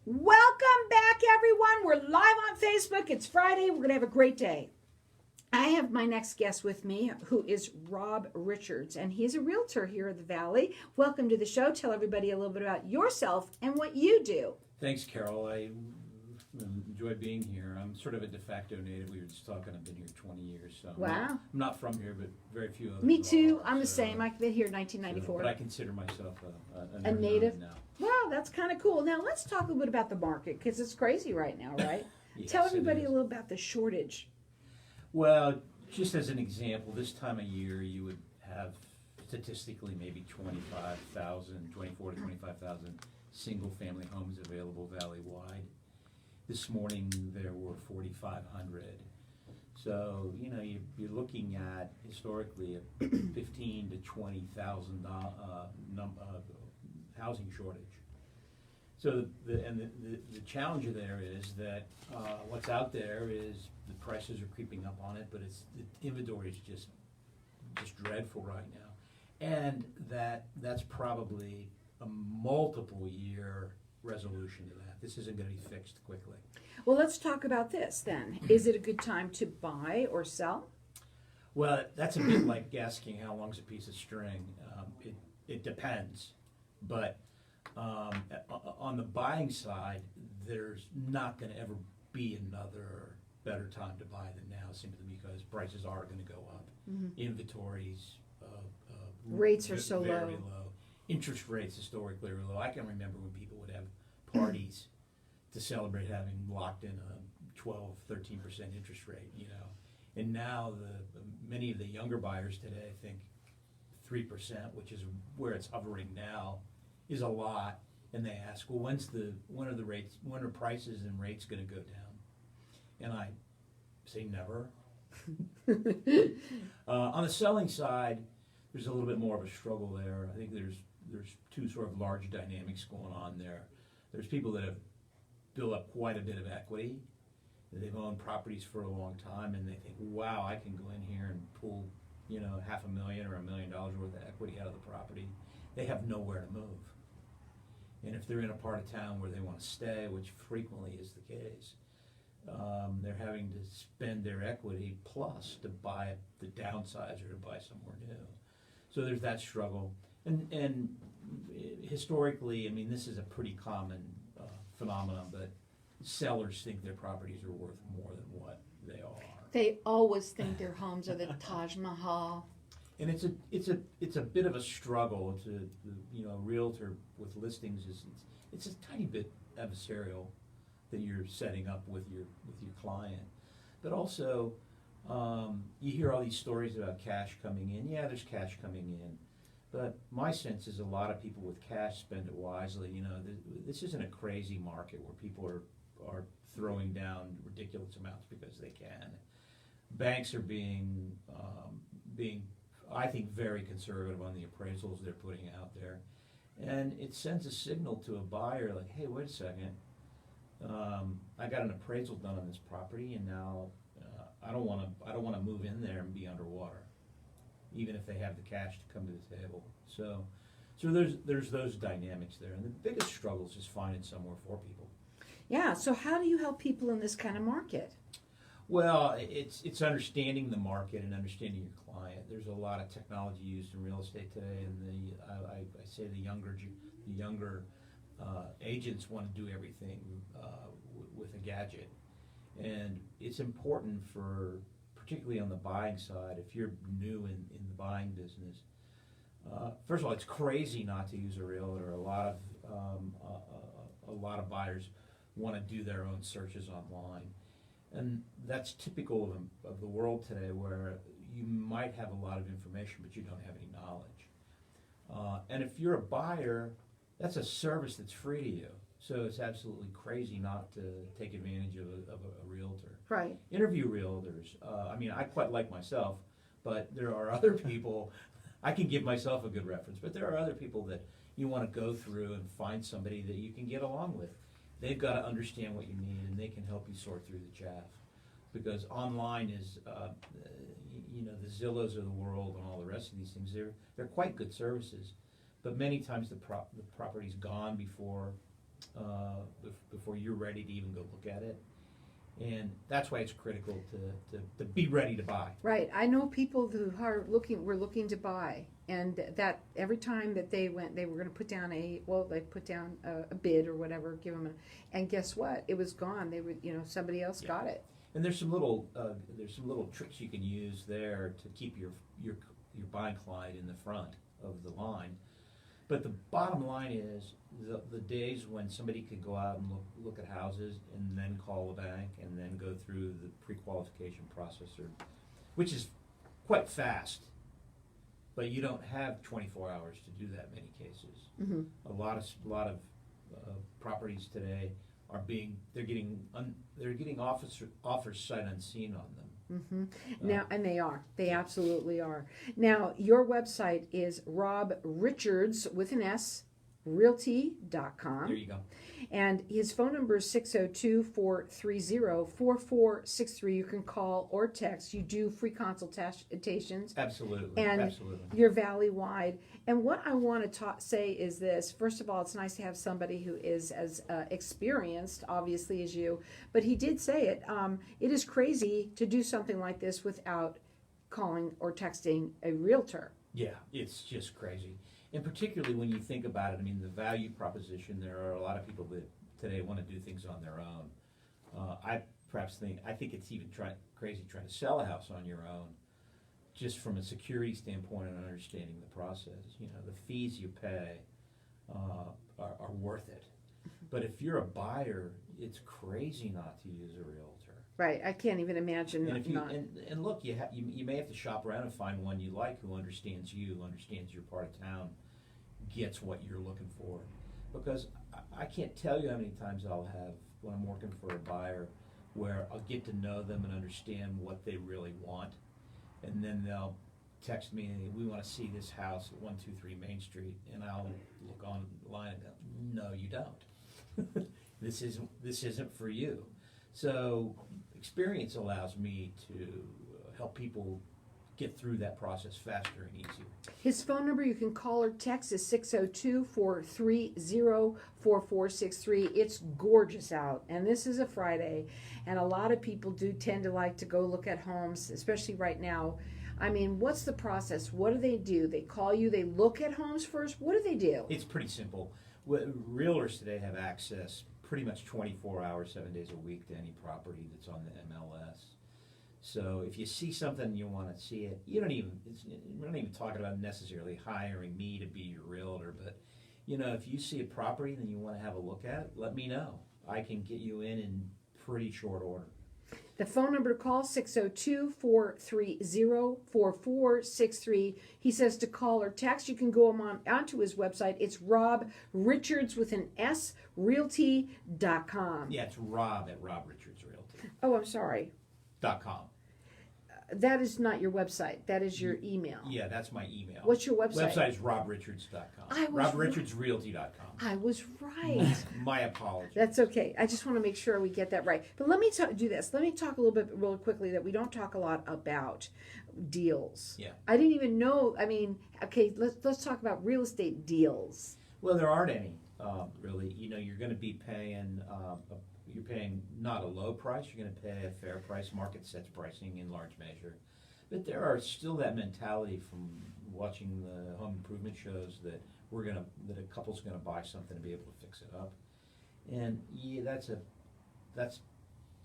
Welcome back, everyone. We're live on Facebook. It's Friday. We're going to have a great day. I have my next guest with me, who is Rob Richards, and he's a realtor here in the Valley. Welcome to the show. Tell everybody a little bit about yourself and what you do. Thanks, Carol. I enjoy being here. I'm sort of a de facto native. We were just talking. I've been here 20 years. So Wow. I'm not from here, but very few others. Me too. are, I'm the same. I've been here in 1994. But I consider myself A native? now. Wow, that's kind of cool. Now, let's talk a little bit about the market, because it's crazy right now, right? Yes, Tell it everybody is. a little about the shortage. Well, just as an example, this time of year you would have statistically maybe 24 to 25,000 single-family homes available valley-wide. This morning there were 4,500. So, you're looking at historically a 15 to 20,000 housing shortage. So the challenge there is that what's out there is the prices are creeping up on it, but the inventory is just dreadful right now, and that's probably a multiple year resolution to that. This isn't going to be fixed quickly. Well, let's talk about this then. Is it a good time to buy or sell? Well, that's a bit like asking how long's a piece of string. It depends, but on the buying side, there's not going to ever be another better time to buy than now, simply because prices are going to go up. Mm-hmm. Inventories, Rates are so very low. low. Interest rates historically are low. I can remember when people would have parties to celebrate having locked in a 12, 13% interest rate, And now many of the younger buyers today think 3%, which is where it's hovering now, is a lot. And they ask, well, when are prices and rates going to go down? And I say never. On the selling side, there's a little bit more of a struggle there. I think there's two sort of large dynamics going on there. There's people that have built up quite a bit of equity. They've owned properties for a long time, and they think, wow, I can go in here and pull, $500,000 or $1 million worth of equity out of the property. They have nowhere to move. And if they're in a part of town where they want to stay, which frequently is the case, they're having to spend their equity plus to buy the downsize or to buy somewhere new. So there's that struggle. And historically, this is a pretty common phenomenon, but sellers think their properties are worth more than what they are. They always think their homes are the Taj Mahal. And it's a bit of a struggle to a realtor with listings it's a tiny bit adversarial that you're setting up with your client, but also you hear all these stories about cash coming in. Yeah, there's cash coming in, but my sense is a lot of people with cash spend it wisely. This isn't a crazy market where people are throwing down ridiculous amounts because they can. Banks are being I think very conservative on the appraisals they're putting out there, and it sends a signal to a buyer like, hey, wait a second, I got an appraisal done on this property, and now I don't want to move in there and be underwater, even if they have the cash to come to the table. So there's those dynamics there, and the biggest struggle is just finding somewhere for people. Yeah, so how do you help people in this kind of market? Well, it's understanding the market and understanding your client. There's a lot of technology used in real estate today, and I say the younger agents want to do everything with a gadget, and it's important particularly on the buying side, if you're new in the buying business. First of all, it's crazy not to use a realtor. A lot of buyers want to do their own searches online. And that's typical of the world today, where you might have a lot of information, but you don't have any knowledge. And if you're a buyer, that's a service that's free to you. So it's absolutely crazy not to take advantage of a realtor. Right. Interview realtors. I quite like myself, but there are other people. I can give myself a good reference, but there are other people that you want to go through and find somebody that you can get along with. They've got to understand what you need, and they can help you sort through the chaff. Because online is, the Zillows of the world and all the rest of these things, they're quite good services. But many times the property's gone before before you're ready to even go look at it. And that's why it's critical to be ready to buy. Right. I know people who were looking to buy, and that every time that they went, they were going to put down they put down a bid or whatever, give them and guess what? It was gone. They would, somebody else got it. And there's some little tricks you can use there to keep your buying client in the front of the line. But the bottom line is the days when somebody could go out and look at houses and then call the bank and then go through the pre-qualification process, which is quite fast, but you don't have 24 hours to do that in many cases. Mm-hmm. A lot of properties today they're getting offers sight unseen on them. Mm-hmm. Now, and they absolutely are. Now, your website is Rob Richards with an S, realty.com. There you go. And his phone number is 602-430-4463. You can call or text. You do free consultations. Absolutely. And absolutely. you're valley-wide. And what I want to say is this. First of all, it's nice to have somebody who is as experienced, obviously, as you. But he did say it. It is crazy to do something like this without calling or texting a realtor. Yeah, it's just crazy. And particularly when you think about it, I mean, the value proposition, there are a lot of people that today want to do things on their own. I think it's even crazy trying to sell a house on your own, just from a security standpoint and understanding the process. The fees you pay are worth it. But if you're a buyer, it's crazy not to use a realtor. Right, I can't even imagine and if you, not. And look, you may have to shop around and find one you like who understands you, understands your part of town, gets what you're looking for. Because I can't tell you how many times I'll have when I'm working for a buyer where I'll get to know them and understand what they really want, and then they'll text me, we want to see this house at 123 Main Street, and I'll look online and go, no, you don't. This isn't for you. So experience allows me to help people get through that process faster and easier. His phone number you can call or text is 602-430-4463. It's gorgeous out, and this is a Friday, and a lot of people do tend to like to go look at homes, especially right now. I mean, what's the process? What do? They call you, they look at homes first? What do they do? It's pretty simple. Realtors today have access pretty much 24 hours, 7 days a week to any property that's on the MLS. So if you see something and you want to see it, we're not even talking about necessarily hiring me to be your realtor, but if you see a property and you want to have a look at it, let me know. I can get you in pretty short order. The phone number to call, 602-430-4463. He says to call or text. You can go onto his website. It's Rob Richards with an S, realty.com. Yeah, it's Rob at Rob Richards Realty. Oh, I'm sorry. .com. That is not your website. That is your email. Yeah, that's my email. What's your website? Website is robrichards.com. robrichardsrealty.com. I was right. My apologies. That's okay. I just want to make sure we get that right. But let me do this. Let me talk a little bit really quickly that we don't talk a lot about deals. Yeah. I didn't even know. I mean, okay, let's talk about real estate deals. Well, there aren't any, really. You're going to be paying you're paying not a low price, you're going to pay a fair price. Market sets pricing in large measure. But there are still that mentality from watching the home improvement shows that a couple's going to buy something to be able to fix it up. And yeah, that's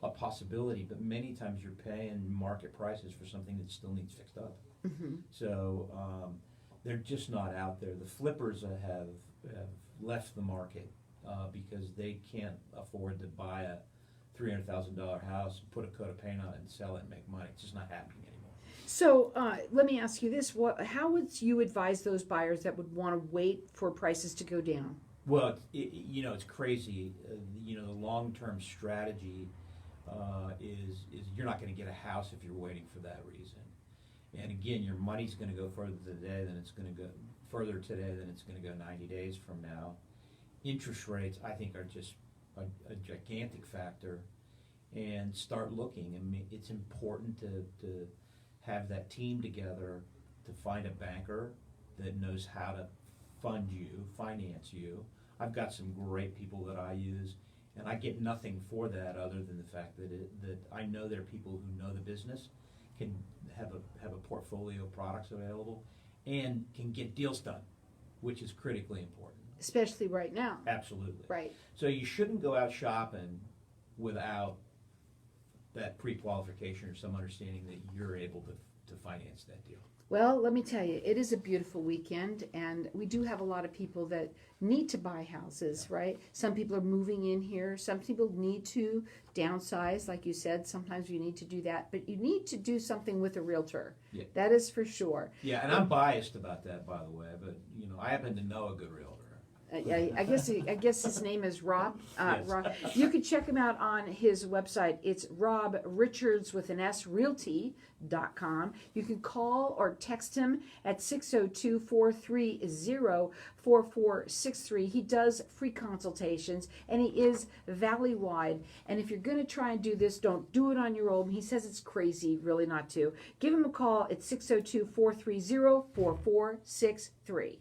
a possibility, but many times you're paying market prices for something that still needs fixed up. Mm-hmm. So they're just not out there. The flippers have left the market. Because they can't afford to buy a $300,000 house, put a coat of paint on it, and sell it and make money. It's just not happening anymore. So let me ask you this: how would you advise those buyers that would want to wait for prices to go down? Well, it's crazy. The long-term strategy is you're not going to get a house if you're waiting for that reason. And again, your money's going to go further today than it's going to go 90 days from now. Interest rates, I think, are just a gigantic factor, and start looking. I mean, it's important to have that team together to find a banker that knows how to finance you, I've got some great people that I use, and I get nothing for that other than the fact that I know they're people who know the business, can have a portfolio of products available, and can get deals done, which is critically important. Especially right now. Absolutely. Right. So you shouldn't go out shopping without that pre-qualification or some understanding that you're able to finance that deal. Well, let me tell you, it is a beautiful weekend, and we do have a lot of people that need to buy houses, right? Some people are moving in here. Some people need to downsize, like you said. Sometimes you need to do that, but you need to do something with a realtor. Yeah. That is for sure. Yeah, and I'm biased about that, by the way, but I happen to know a good realtor. I guess his name is Rob. Yes. Rob. You can check him out on his website. It's Rob Richards with an S Realty.com. You can call or text him at 602-430-4463. He does free consultations, and he is valley-wide. And if you're going to try and do this, don't do it on your own. He says it's crazy, really not to. Give him a call at 602-430-4463.